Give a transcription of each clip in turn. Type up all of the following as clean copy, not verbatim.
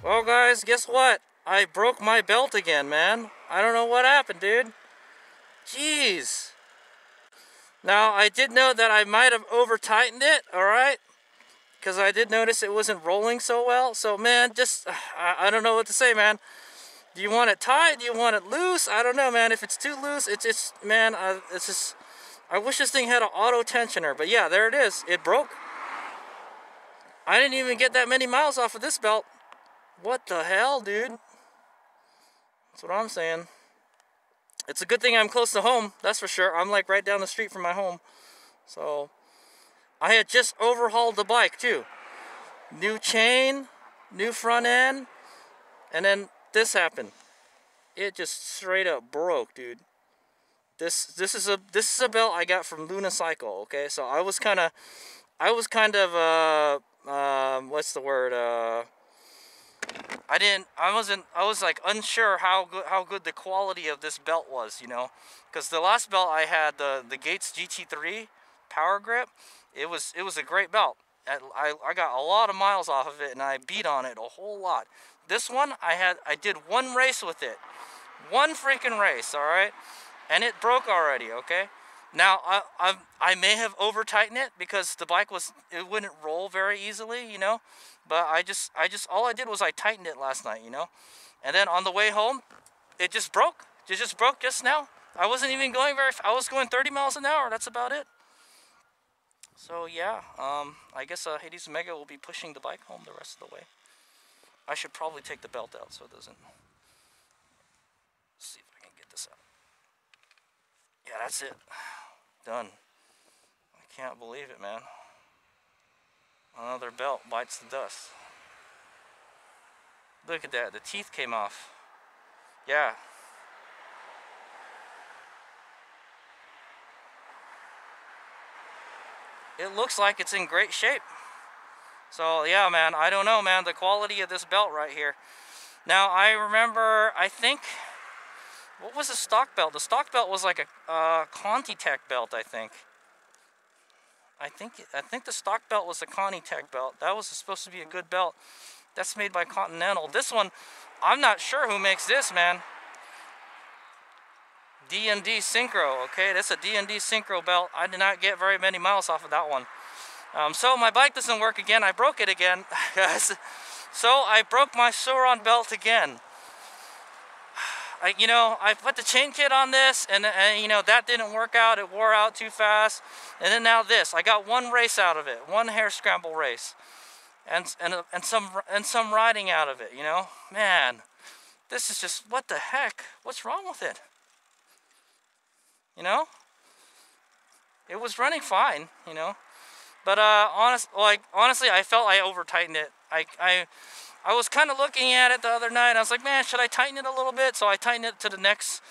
Well, guys, guess what? I broke my belt again, man. I don't know what happened, dude. Jeez. Now, I did know that I might have over-tightened it, alright? Because I did notice it wasn't rolling so well. So, man, just, I don't know what to say, man. Do you want it tight? Do you want it loose? I don't know, man. If it's too loose, it's man, it's just, I wish this thing had an auto tensioner. But yeah, there it is. It broke. I didn't even get that many miles off of this belt. What the hell, dude? That's what I'm saying. It's a good thing I'm close to home, that's for sure. I'm like right down the street from my home. So, I had just overhauled the bike too. New chain, new front end, and then this happened. It just straight up broke, dude. This is a belt I got from Cycle, okay? So I was kind of what's the word? I was like unsure how good the quality of this belt was, you know, because the last belt I had, the Gates GT3 Power Grip, it was a great belt. I got a lot of miles off of it, and I beat on it a whole lot. This one I did one race with it, one freaking race, all right, and it broke already. Okay, now I may have over tightened it because the bike it wouldn't roll very easily, you know. But all I did was I tightened it last night, you know? And then on the way home, it just broke. It just broke just now. I wasn't even going I was going 30 miles an hour. That's about it. So, yeah. I guess Hades Omega will be pushing the bike home the rest of the way. I should probably take the belt out so it doesn't... Let's see if I can get this out. Yeah, that's it. Done. I can't believe it, man. Another belt bites the dust. Look at that, the teeth came off. Yeah. It looks like it's in great shape. So yeah, man, I don't know, man, the quality of this belt right here. Now, I remember, I think, what was the stock belt? The stock belt was like a Conti-Tech belt, I think. I think the stock belt was a Conti-Tech belt. That was supposed to be a good belt. That's made by Continental. This one, I'm not sure who makes this, man. D&D Syncro, okay? That's a D&D Syncro belt. I did not get very many miles off of that one. So my bike doesn't work again. I broke it again, guys. So I broke my Sauron belt again. I put the chain kit on this, and you know, that didn't work out. It wore out too fast. And then now this, I got one race out of it, one hair scramble race, and some riding out of it. You know, man, this is just, what the heck? What's wrong with it? You know, it was running fine. You know, but honestly, I felt I over tightened it. I was kind of looking at it the other night. I was like, man, should I tighten it a little bit? So I tightened it to the next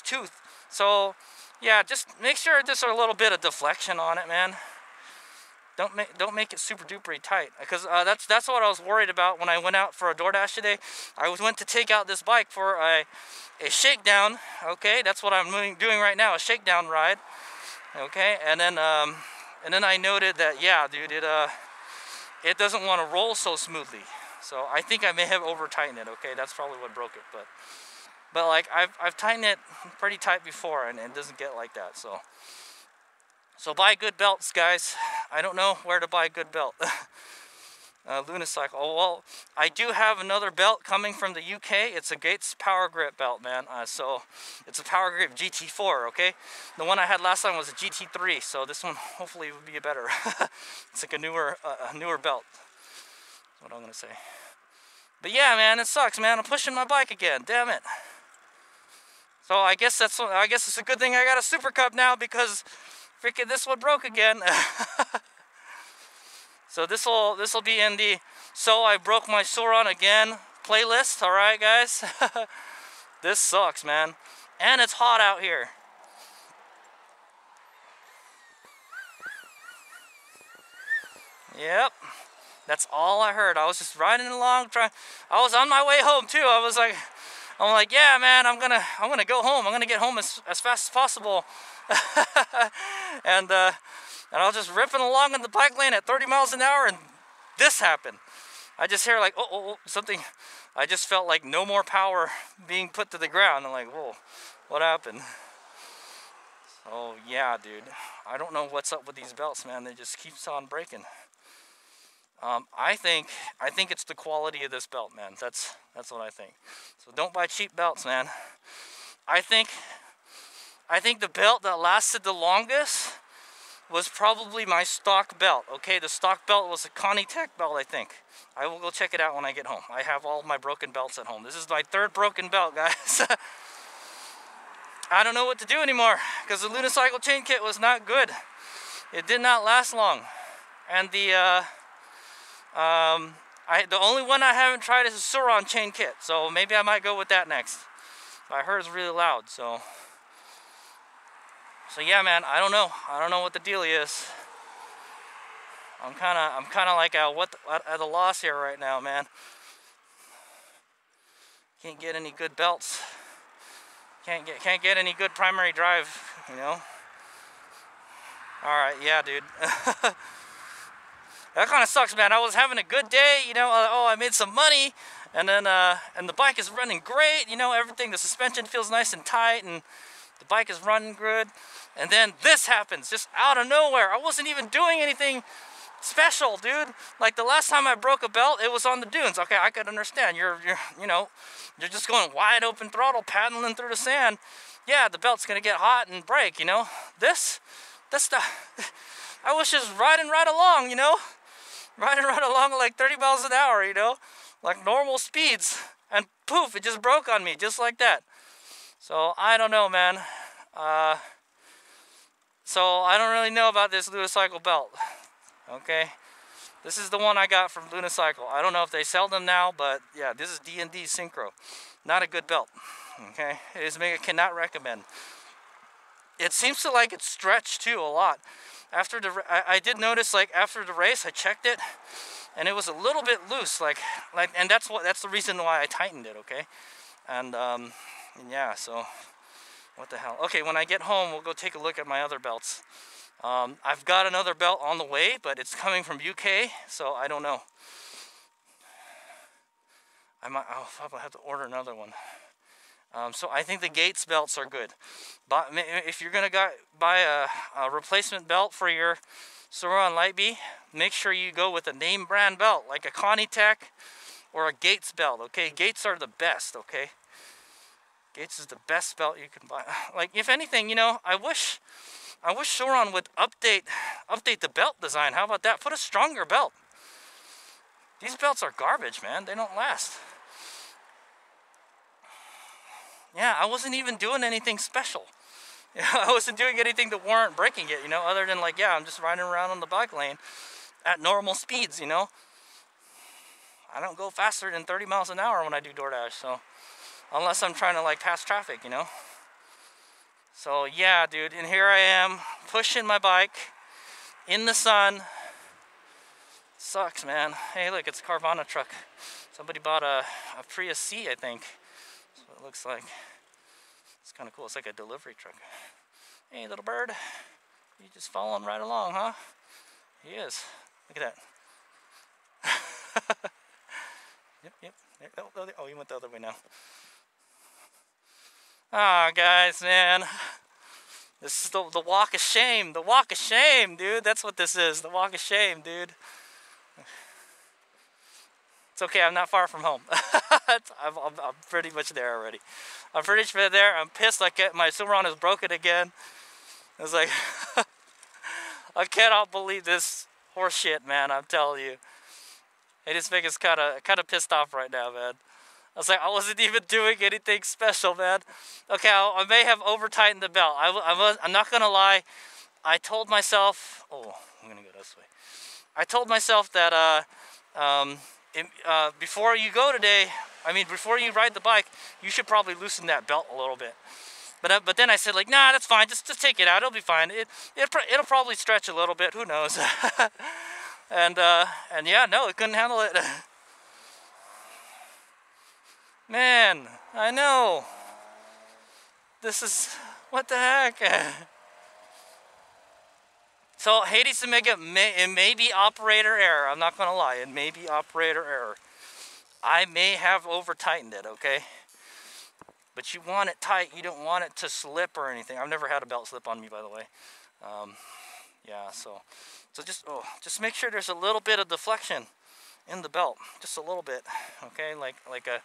tooth. So yeah, just make sure there's a little bit of deflection on it, man. Don't make it super duper tight, because that's what I was worried about when I went out for a DoorDash today. I went to take out this bike for a shakedown. Okay, that's what I'm doing right now, a shakedown ride. Okay, and then I noted that, yeah, dude, it doesn't want to roll so smoothly. So I think I may have over tightened it. Okay, that's probably what broke it. But like I've tightened it pretty tight before, and it doesn't get like that. So buy good belts, guys. I don't know where to buy a good belt. Cycle. Oh, well, I do have another belt coming from the UK. It's a Gates Power Grip belt, man. So it's a Power Grip GT4, okay? The one I had last time was a GT3, so this one hopefully will be better. It's like a newer belt. That's what I'm gonna say. But yeah, man, it sucks, man. I'm pushing my bike again. Damn it. So I guess it's a good thing I got a Super Cup now, because freaking this one broke again. So this'll be in the "So I Broke My Sauron Again" playlist. All right, guys. This sucks, man. And it's hot out here. Yep. That's all I heard. I was just riding along, I was on my way home too. I'm like, yeah, man, I'm gonna go home. I'm gonna get home as fast as possible. And I was just ripping along in the bike lane at 30 miles an hour, and this happened. I just hear like, oh, something. I just felt like no more power being put to the ground. I'm like, whoa, what happened? Oh yeah, dude. I don't know what's up with these belts, man. They just keeps on breaking. I think it's the quality of this belt, man. That's what I think. So don't buy cheap belts, man. I think the belt that lasted the longest was probably my stock belt. Okay, the stock belt was a Conitech belt, I think. I will go check it out when I get home. I have all my broken belts at home. This is my third broken belt, guys. I don't know what to do anymore, because the Unicycle chain kit was not good. It did not last long. And the only one I haven't tried is a Sauron chain kit, so maybe I might go with that next. I heard it's really loud, so yeah, man, I don't know what the deal is. I'm kind of like at a loss here right now, man. Can't get any good belts. Can't get any good primary drive, you know. All right, yeah, dude. That kind of sucks, man. I was having a good day, you know. Oh, I made some money, and then and the bike is running great, you know. Everything, the suspension feels nice and tight, and the bike is running good. And then this happens, just out of nowhere. I wasn't even doing anything special, dude. Like the last time I broke a belt, it was on the dunes. Okay, I could understand. You're just going wide open throttle, paddling through the sand. Yeah, the belt's gonna get hot and break, you know. That's the. I was just riding right along, you know. Riding right along at like 30 miles an hour, you know, like normal speeds, and poof, it just broke on me, just like that. So I don't know, man. So I don't really know about this Unicycle belt. Okay, this is the one I got from Unicycle. I don't know if they sell them now, but yeah, this is D&D Syncro. Not a good belt. Okay, I cannot recommend. It seems to like it's stretched too a lot. After I did notice, like after the race, I checked it, and it was a little bit loose, and that's the reason why I tightened it. Okay, and yeah, so what the hell? Okay, when I get home, we'll go take a look at my other belts. I've got another belt on the way, but it's coming from UK, so I don't know. I'll probably have to order another one. So I think the Gates belts are good. But if you're gonna buy a replacement belt for your Sauron Lightbee, make sure you go with a name brand belt, like a Conitech or a Gates belt. Okay, Gates are the best. Okay, Gates is the best belt you can buy. Like, if anything, you know, I wish Sauron would update the belt design. How about that? Put a stronger belt. These belts are garbage, man. They don't last. Yeah, I wasn't even doing anything special. I wasn't doing anything to warrant breaking it, you know, other than like, yeah, I'm just riding around on the bike lane at normal speeds, you know. I don't go faster than 30 miles an hour when I do DoorDash, so unless I'm trying to like pass traffic, you know. So yeah, dude, and here I am pushing my bike in the sun. Sucks, man. Hey, look, it's a Carvana truck. Somebody bought a Prius C, I think. That's what it looks like. It's kind of cool. It's like a delivery truck. Hey, little bird. You just following right along, huh? He is. Look at that. Yep. Oh, he went the other way now. Ah, guys, man. This is the walk of shame. The walk of shame, dude. That's what this is. The walk of shame, dude. It's okay. I'm not far from home. I'm pretty much there already. I'm pretty much there. I'm pissed. My Sauron is broken again. It's like, I cannot believe this horse shit, man. I'm telling you. Hades Vic is kind of pissed off right now, man. I was like, I wasn't even doing anything special, man. Okay, I may have over-tightened the belt. I'm not gonna lie. I told myself, oh, I'm gonna go this way. I told myself that before you go today, before you ride the bike, you should probably loosen that belt a little bit. But then I said, like, nah, that's fine. Just take it out. It'll be fine. It'll probably stretch a little bit. Who knows? And yeah, no, it couldn't handle it. Man, I know. This is, what the heck? So Hades and Mega, it may be operator error. I'm not gonna lie, it may be operator error. I may have over tightened it, okay? But you want it tight, you don't want it to slip or anything. I've never had a belt slip on me, by the way. Yeah, so just make sure there's a little bit of deflection in the belt, just a little bit, okay? Like a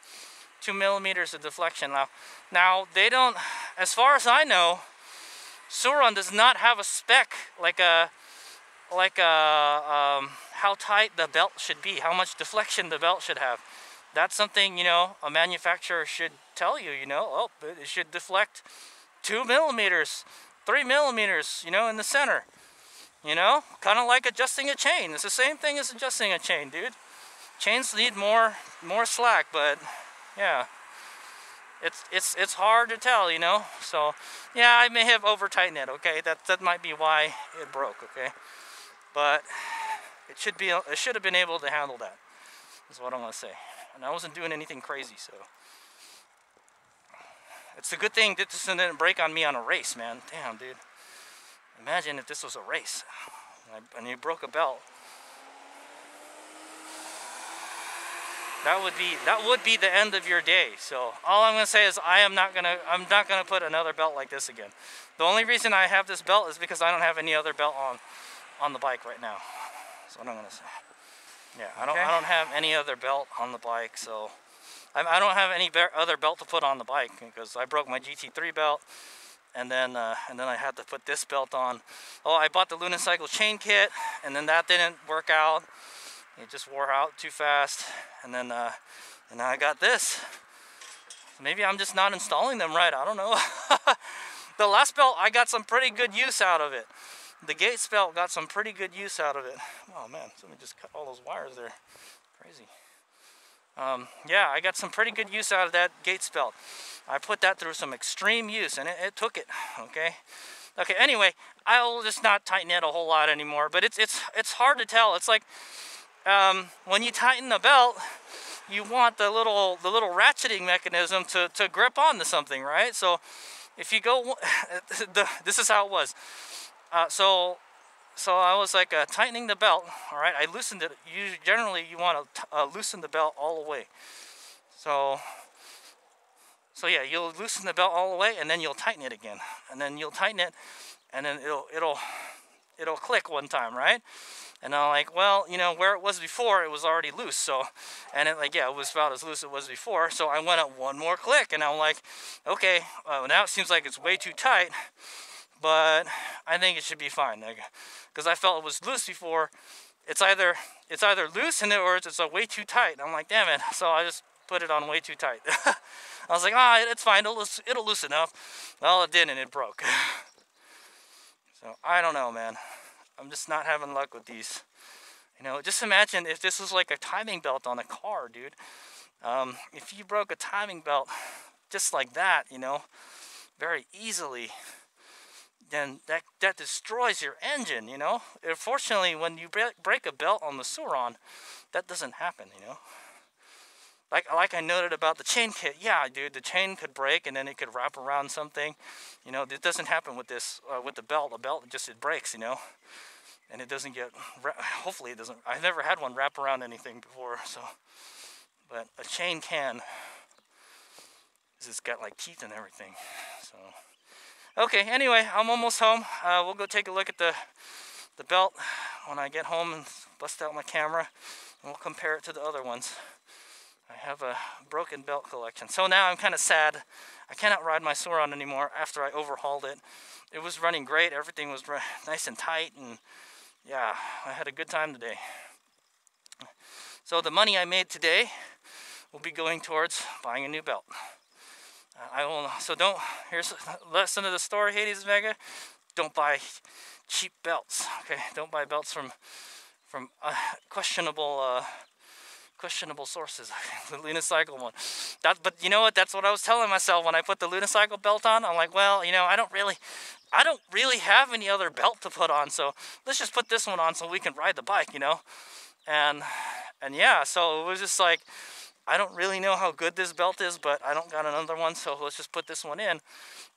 2 millimeters of deflection. Now they don't, as far as I know, Sur-Ron does not have a spec like how tight the belt should be, how much deflection the belt should have. That's something, you know, a manufacturer should tell you, you know, oh, it should deflect 2 millimeters, 3 millimeters, you know, in the center. You know, kind of like adjusting a chain. It's the same thing as adjusting a chain, dude. Chains need more slack, but yeah. It's hard to tell, you know. So yeah, I may have over tightened it, okay? That might be why it broke, okay? But it should have been able to handle that. Is what I'm gonna say. And I wasn't doing anything crazy, so it's a good thing that this didn't break on me on a race, man. Damn, dude. Imagine if this was a race and you broke a belt. That would be the end of your day. So all I'm gonna say is I'm not gonna put another belt like this again. The only reason I have this belt is because I don't have any other belt on the bike right now. That's what I'm gonna say. Yeah, I don't have any other belt on the bike, so I don't have any other belt to put on the bike because I broke my GT3 belt, and then I had to put this belt on. Oh, I bought the Lunicycle chain kit, and then that didn't work out. It just wore out too fast, and then and now I got this. Maybe I'm just not installing them right. I don't know. The last belt, I got some pretty good use out of it. The Gates belt got some pretty good use out of it. Oh man, let me just cut all those wires there. Crazy. Yeah, I got some pretty good use out of that Gates belt. I put that through some extreme use, and it took it. Okay. Anyway, I'll just not tighten it a whole lot anymore. But it's hard to tell. It's like when you tighten the belt, you want the little ratcheting mechanism to grip onto something, right? So if you go, this is how it was. So I was like tightening the belt. All right, I loosened it. Generally, you want to loosen the belt all the way. So yeah, you'll loosen the belt all the way, and then you'll tighten it again, and then you'll tighten it, and then it'll click one time, right? And I'm like, well, you know, where it was before, it was already loose. So, and it it was about as loose as it was before. So I went up one more click, and I'm like, okay, now it seems like it's way too tight, but I think it should be fine. Because I felt it was loose before. It's either loose in it or it's way too tight. I'm like, damn it. So I just put it on way too tight. I was like, it's fine. It'll loosen up. Well, it didn't. It broke. So I don't know, man. I'm just not having luck with these. You know, just imagine if this was like a timing belt on a car, dude. If you broke a timing belt just like that, you know, very easily, then that destroys your engine, you know. Fortunately, when you break a belt on the Sur-Ron, that doesn't happen, you know. Like I noted about the chain kit, yeah, dude, the chain could break and then it could wrap around something. You know, it doesn't happen with this, with the belt. The belt it breaks, you know, and it doesn't get. Hopefully, it doesn't. I've never had one wrap around anything before, so. But a chain can. It's got like teeth and everything, so. Okay, anyway, I'm almost home. We'll go take a look at the belt when I get home and bust out my camera, and we'll compare it to the other ones. I have a broken belt collection. So now I'm kind of sad. I cannot ride my Sur-Ron anymore after I overhauled it. It was running great. Everything was nice and tight, and yeah, I had a good time today. So the money I made today will be going towards buying a new belt. Here's a lesson of the story, Hades Mega. Don't buy cheap belts, okay? Don't buy belts from questionable sources. The Lunicycle one. But you know what? That's what I was telling myself when I put the Lunicycle belt on. I'm like, well, you know, I don't really have any other belt to put on, so let's just put this one on so we can ride the bike, you know? And yeah, so it was just like, I don't really know how good this belt is, but I don't got another one, so let's just put this one in.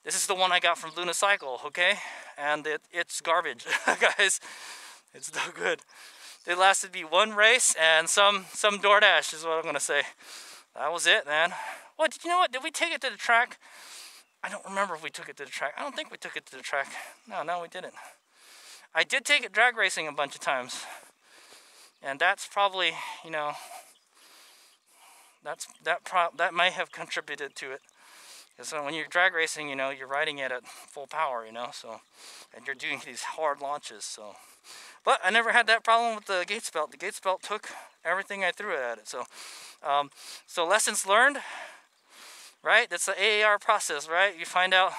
This is the one I got from Lunicycle, okay? And it's garbage, guys. It's no good. It lasted me one race and some DoorDash is what I'm gonna say. That was it, man. What, you know what? Did we take it to the track? I don't remember if we took it to the track. I don't think we took it to the track. No, we didn't. I did take it drag racing a bunch of times. And that's probably, you know, that might have contributed to it. Because when you're drag racing, you know, you're riding it at full power, you know, so, and you're doing these hard launches, so. But I never had that problem with the Gates belt. The Gates belt took everything I threw at it. So, so lessons learned, right? That's the AAR process, right? You find out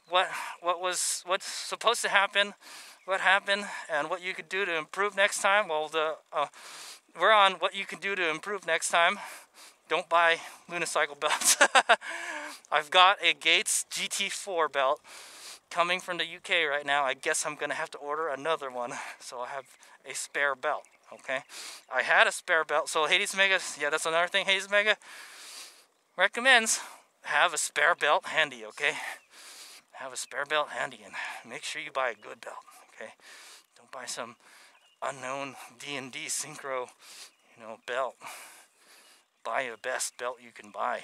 what's supposed to happen, what happened, and what you could do to improve next time. Well, we're on what you can do to improve next time. Don't buy Lunicycle belts. I've got a Gates GT4 belt coming from the UK right now. I guess I'm gonna have to order another one, so I have a spare belt. Okay, I had a spare belt, so Hades Mega, yeah, that's another thing Hades Mega recommends. Have a spare belt handy, okay? Have a spare belt handy, and make sure you buy a good belt, okay? Don't buy some unknown D&D Syncro, you know, belt. Buy the best belt you can buy.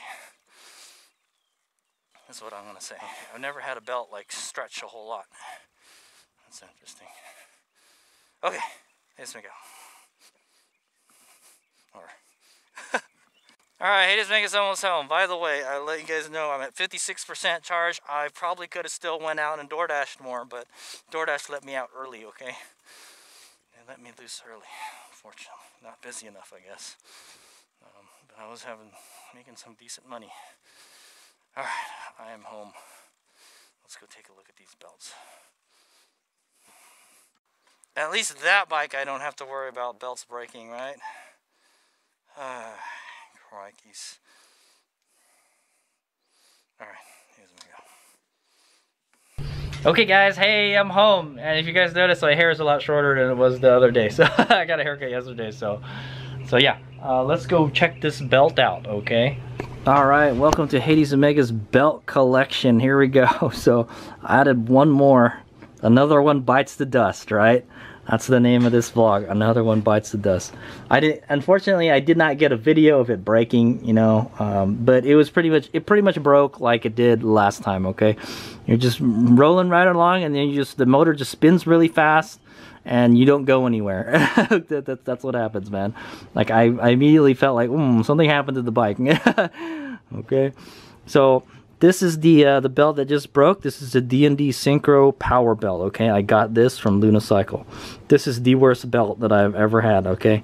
That's what I'm gonna say. I've never had a belt like stretch a whole lot. That's interesting. Okay, here's me go. Alright, Hades Mega's almost home. By the way, I'll let you guys know I'm at 56% charge. I probably could have still went out and DoorDashed more, but DoorDash let me out early, okay? They let me loose early, unfortunately. Not busy enough, I guess. But I was making some decent money. Alright, I am home. Let's go take a look at these belts. At least that bike I don't have to worry about belts breaking, right? Crikeys. Alright, here's me go. Okay guys, hey, I'm home. And if you guys notice, my hair is a lot shorter than it was the other day. So I got a haircut yesterday, so yeah. Let's go check this belt out, okay? Alright, welcome to Hades Omega's belt collection. Here we go. So I added one more. Another one bites the dust, right? That's the name of this vlog. Another one bites the dust. Unfortunately, I did not get a video of it breaking, you know, but it pretty much broke like it did last time, okay? You're just rolling right along, and then the motor just spins really fast, and you don't go anywhere. That's what happens, man. Like I immediately felt like something happened to the bike. Okay, so this is the belt that just broke. This is the D&D Syncro power belt. Okay, I got this from Lunicycle. This is the worst belt that I've ever had. Okay,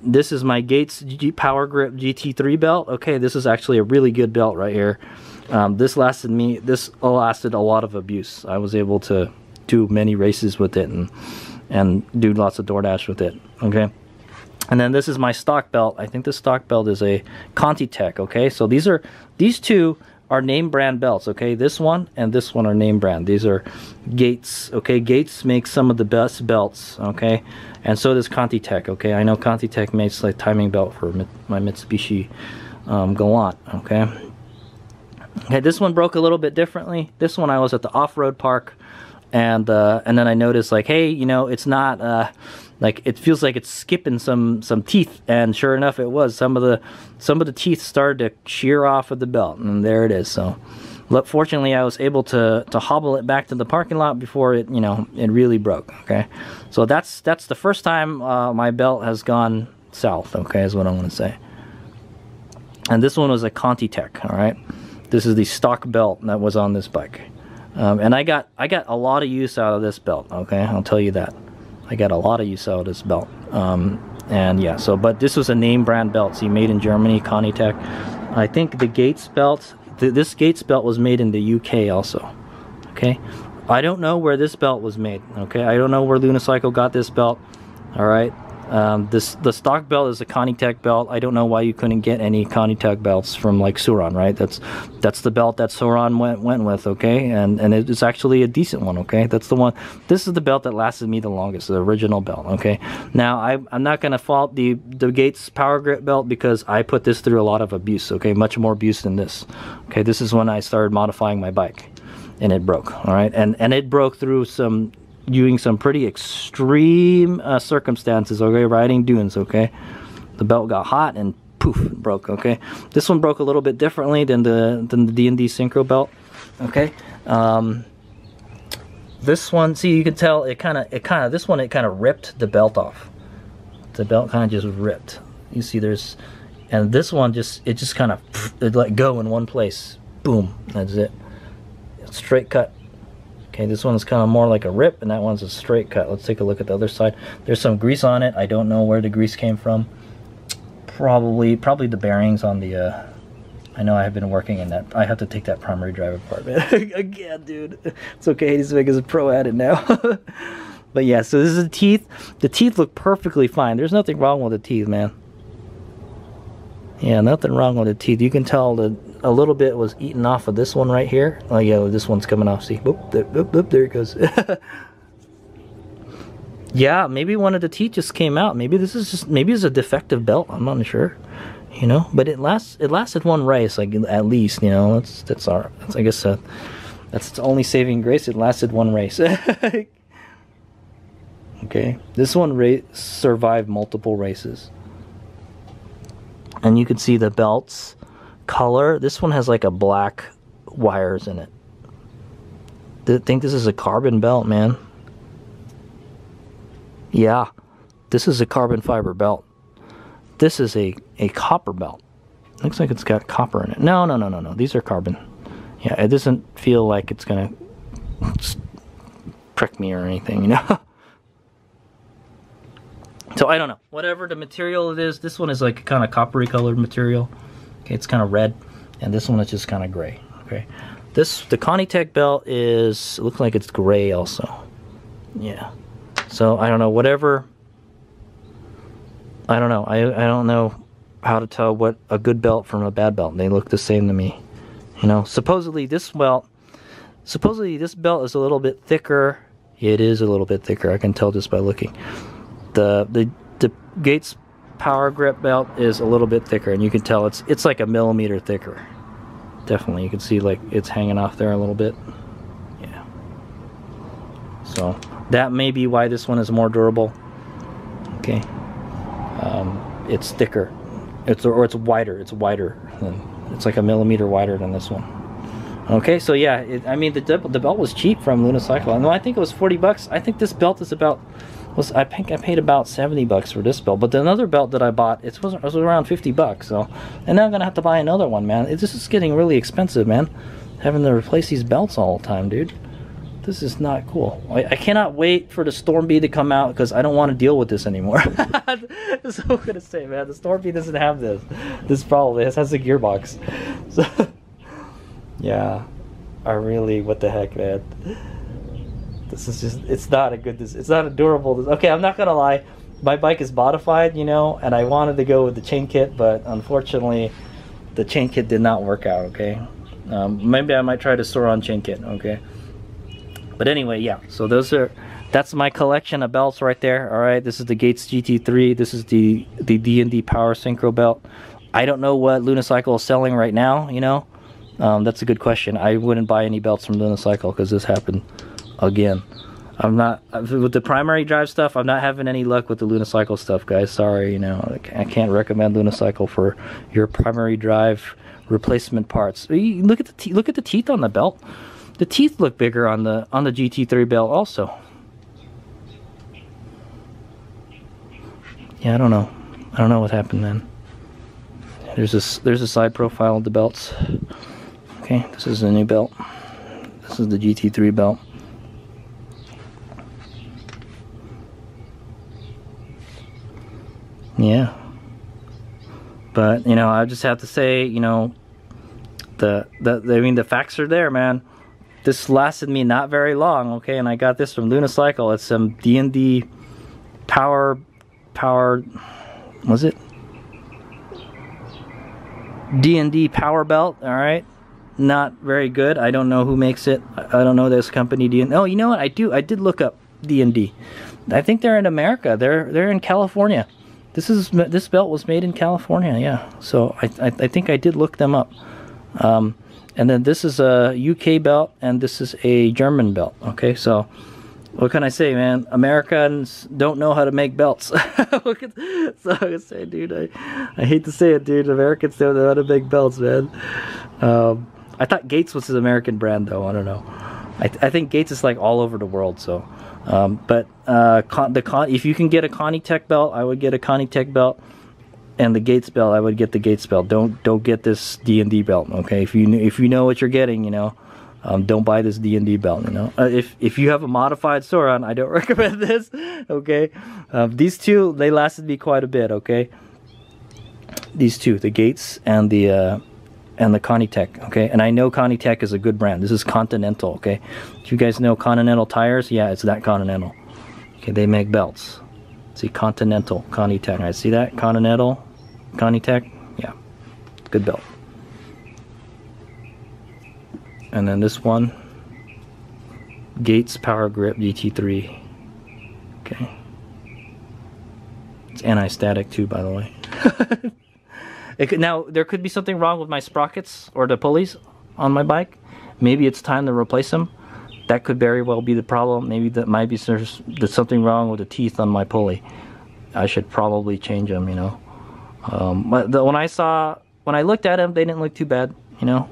this is my Gates Power Grip GT3 belt. Okay, this is actually a really good belt right here. This lasted a lot of abuse. I was able to do many races with it and do lots of DoorDash with it. Okay, and then this is my stock belt. I think this stock belt is a Conti Tech. Okay, so these two are name brand belts. Okay, this one and this one are name brand. These are Gates. Okay, Gates makes some of the best belts. Okay, and so does Conti Tech. Okay, I know Conti Tech makes like timing belt for my Mitsubishi Galant. Okay. Okay, this one broke a little bit differently. This one I was at the off-road park, and then I noticed, like, hey, you know, it's not like, it feels like it's skipping some teeth, and sure enough, it was. Some of the teeth started to shear off of the belt, and there it is. So, look, fortunately, I was able to hobble it back to the parking lot before it, you know, it really broke. Okay, so that's the first time my belt has gone south. Okay, is what I'm gonna say. And this one was a Conti Tech. All right. This is the stock belt that was on this bike, and I got a lot of use out of this belt. Okay, I'll tell you that. I got a lot of use out of this belt. And yeah, so but this was a name brand belt. See, made in Germany, Conitech. I think the Gates belt, this Gates belt was made in the UK also. Okay, I don't know where this belt was made. Okay, I don't know where Lunicycle got this belt. All right, the stock belt is a Conitech belt. I don't know why you couldn't get any Conitech belts from like Suron, right? That's the belt that Suron went with. Okay, and it's actually a decent one. Okay, that's the one. This is the belt that lasted me the longest, the original belt. Okay, now I'm not gonna fault the Gates Power Grip belt because I put this through a lot of abuse. Okay, much more abuse than this. Okay, this is when I started modifying my bike, and it broke. All right, and it broke through using some pretty extreme circumstances. Okay, riding dunes. Okay, the belt got hot and poof, it broke. Okay, this one broke a little bit differently than the D&D Syncro belt. Okay, this one, see, you can tell it kind of ripped the belt off. The belt kind of just ripped. You see, and this one just kind of let go in one place. Boom, that's it. Straight cut. Okay, this one's kind of more like a rip, and that one's a straight cut. Let's take a look at the other side. There's some grease on it. I don't know where the grease came from. Probably the bearings on the. I know I have been working in that. I have to take that primary drive apart, man. Again, dude. It's okay. He's big as a pro at it now. But yeah, so this is the teeth. The teeth look perfectly fine. There's nothing wrong with the teeth, man. Yeah, nothing wrong with the teeth. You can tell that a little bit was eaten off of this one right here. Oh yeah, this one's coming off. See, boop, there, boop, boop, there it goes. Yeah, maybe one of the teeth just came out. Maybe this is just, maybe it's a defective belt. I'm not sure, you know. But it lasted one race, like at least, you know. That's I guess that's its only saving grace. It lasted one race. Okay, this one survived multiple races, and you can see the belts color. This one has like a black wires in it. I think this is a carbon belt, man. Yeah, this is a carbon fiber belt. This is a copper belt. Looks like it's got copper in it. No. These are carbon. Yeah, it doesn't feel like it's gonna prick me or anything, you know. So I don't know. Whatever the material it is, this one is like kind of coppery colored material. Okay, it's kind of red, and this one is just kind of gray. Okay, the Conitech belt looks like it's gray also. Yeah. So I don't know. Whatever. I don't know. I don't know how to tell what a good belt from a bad belt. They look the same to me. You know. Supposedly this belt is a little bit thicker. It is a little bit thicker. I can tell just by looking. The Gates Power Grip belt is a little bit thicker, and you can tell it's like a millimeter thicker. Definitely, you can see like it's hanging off there a little bit. Yeah. So that may be why this one is more durable. Okay. It's thicker. It's wider. It's wider. It's like a millimeter wider than this one. Okay, so yeah, I mean the belt was cheap from Lunicycle. No, I think it was 40 bucks. I think this belt is about. I think I paid about 70 bucks for this belt, but the other belt that I bought, it was around 50 bucks. So, and now I'm gonna have to buy another one, man. This is getting really expensive, man. Having to replace these belts all the time, dude. This is not cool. I cannot wait for the Storm Bee to come out because I don't want to deal with this anymore. That's what I'm gonna say, man. The Storm Bee doesn't have this problem. It has a gearbox. So, yeah, what the heck, man. This is just, it's not a durable, okay, I'm not gonna lie, my bike is modified, you know, and I wanted to go with the chain kit, but unfortunately, the chain kit did not work out, okay? Maybe I might try to store on chain kit, okay? But anyway, yeah, so that's my collection of belts right there, alright? This is the Gates GT3, this is the D&D Power Syncro belt. I don't know what Lunicycle is selling right now, you know? That's a good question. I wouldn't buy any belts from Lunicycle because this happened again. I'm not with the primary drive stuff. I'm not having any luck with the Lunicycle stuff, guys. Sorry, you know, I can't recommend Lunicycle for your primary drive replacement parts. Look at the teeth on the belt. The teeth look bigger on the GT3 belt also. Yeah, I don't know what happened, man. There's a side profile of the belts. Okay, this is the new belt. This is the GT3 belt. Yeah. But, you know, I just have to say, you know, I mean, the facts are there, man. This lasted me not very long, okay? And I got this from Lunicycle. It's some D&D power, was it? D&D Powerbelt, all right? Not very good. I don't know who makes it. I don't know this company. Oh, you know what? I did look up D&D. I think they're in America. They're in California. This belt was made in California. Yeah. So I think I did look them up. And then this is a UK belt, and this is a German belt. Okay. So what can I say, man? Americans don't know how to make belts. So I can say, dude, I hate to say it, dude. Americans don't know how to make belts, man. I thought Gates was his American brand, though. I don't know. I think Gates is like all over the world. So, if you can get a Conitech belt, I would get a Conitech belt, and the Gates belt, I would get the Gates belt. Don't get this D&D belt. Okay, if you know what you're getting, you know, don't buy this D&D belt. You know, if you have a modified Sauron, I don't recommend this. Okay, these two, they lasted me quite a bit. Okay, these two, the Gates and the Conitech, okay? And I know Conitech is a good brand. This is Continental, okay? Do you guys know Continental tires? Yeah, it's that Continental. Okay, they make belts. See, Continental, Conitech. I see that? Continental, Conitech. Yeah, good belt. And then this one, Gates Power Grip GT3. Okay. It's anti-static too, by the way. Now, there could be something wrong with my sprockets or the pulleys on my bike. Maybe it's time to replace them. That could very well be the problem. Maybe that might be there's something wrong with the teeth on my pulley. I should probably change them, you know. But when I looked at them, they didn't look too bad, you know.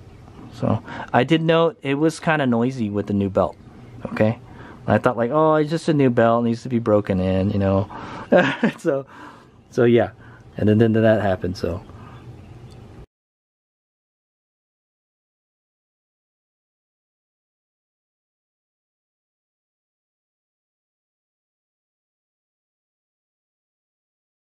So I did note it was kind of noisy with the new belt. Okay, I thought like, oh, it's just a new belt, it needs to be broken in, you know. so yeah, and then that happened. So.